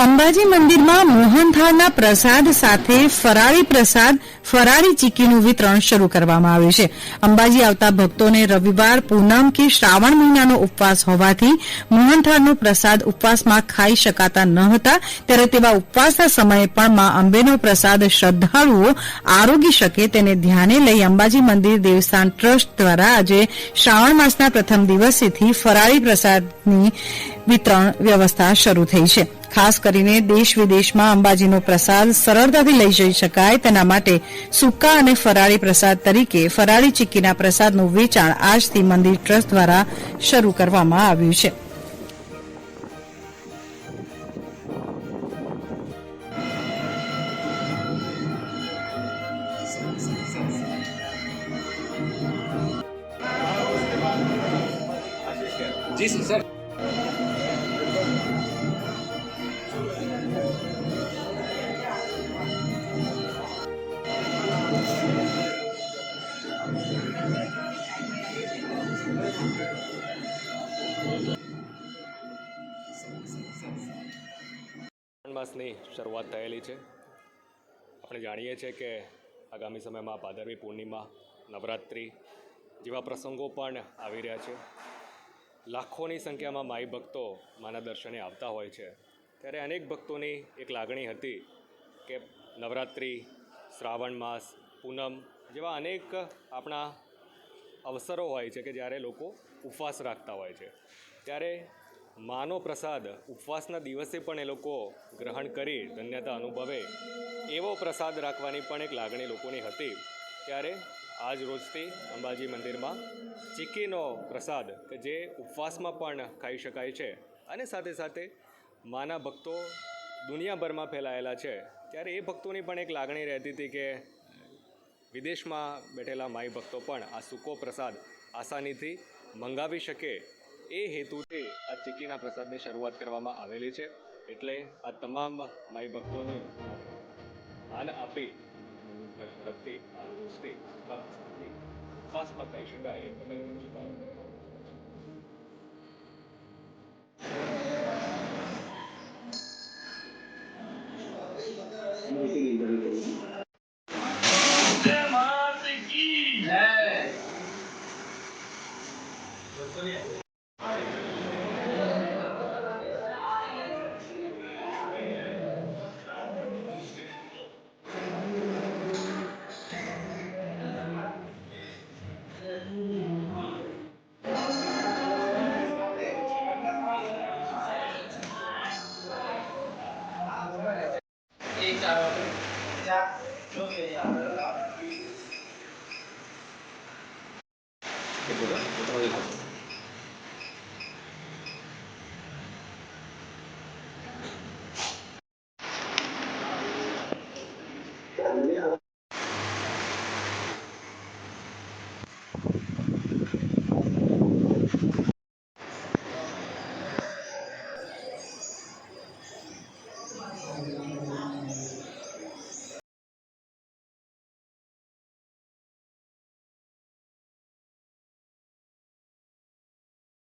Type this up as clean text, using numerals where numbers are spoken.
અંબાજી મંદિરમાં મોહનથાળના પ્રસાદ સાથે ફરાળી પ્રસાદ ફરાળી ચીકીનું વિતરણ શરૂ કરવામાં આવ્યું છે. અંબાજી આવતા ભક્તોને રવિવાર, પૂનમ કે શ્રાવણ મહિનાનો ઉપવાસ હોવાથી મોહનથાળનો પ્રસાદ ઉપવાસમાં ખાઈ શકાતા ન હતા, ત્યારે તેવા ઉપવાસના સમયે પણ મા અંબેનો પ્રસાદ શ્રદ્ધાળુઓ આરોગી શકે તેને ધ્યાને લઈ અંબાજી મંદિર દેવસ્થાન ટ્રસ્ટ દ્વારા આજે શ્રાવણ માસના પ્રથમ દિવસેથી ફરાળી પ્રસાદની વિતરણ વ્યવસ્થા શરૂ થઈ છે. ખાસ કરીને દેશ વિદેશમાં અંબાજીનો પ્રસાદ સરળતાથી લઈ જઈ શકાય તેના માટે સૂકા અને ફરાળી પ્રસાદ તરીકે ફરાળી ચીક્કીના પ્રસાદનું વેચાણ આજથી મંદિર ટ્રસ્ટ દ્વારા શરૂ કરવામાં આવ્યું છે. જી સર. માસની શરૂઆત થયેલી છે. આપણે જાણીએ છીએ કે આગામી સમયમાં ભાદરવી પૂર્ણિમા, નવરાત્રિ જેવા પ્રસંગો પણ આવી રહ્યા છે. લાખોની સંખ્યામાં માઈ ભક્તો માના દર્શને આવતા હોય છે. ત્યારે અનેક ભક્તોની એક લાગણી હતી કે નવરાત્રિ, શ્રાવણ માસ, પૂનમ જેવા અનેક આપણા અવસરો હોય છે કે જ્યારે લોકો ઉપવાસ રાખતા હોય છે, ત્યારે માનો પ્રસાદ ઉપવાસના દિવસે પણ એ લોકો ગ્રહણ કરી ધન્યતા અનુભવે એવો પ્રસાદ રાખવાની પણ એક લાગણી લોકોની હતી. ત્યારે આજ રોજથી અંબાજી મંદિરમાં ચીક્કીનો પ્રસાદ કે જે ઉપવાસમાં પણ ખાઈ શકાય છે અને સાથે સાથે માના ભક્તો દુનિયાભરમાં ફેલાયેલા છે, ત્યારે એ ભક્તોની પણ એક લાગણી રહેતી હતી કે વિદેશમાં બેઠેલા માઈ ભક્તો પણ આ સૂકો પ્રસાદ આસાનીથી મંગાવી શકે. એ હેતુથી આ ચીક્કીના પ્રસાદની શરૂઆત કરવામાં આવેલી છે. એટલે આ તમામ માઈ ભક્તોને આન આપી ભક્તિ ઉપવાસમાં થઈ શકાય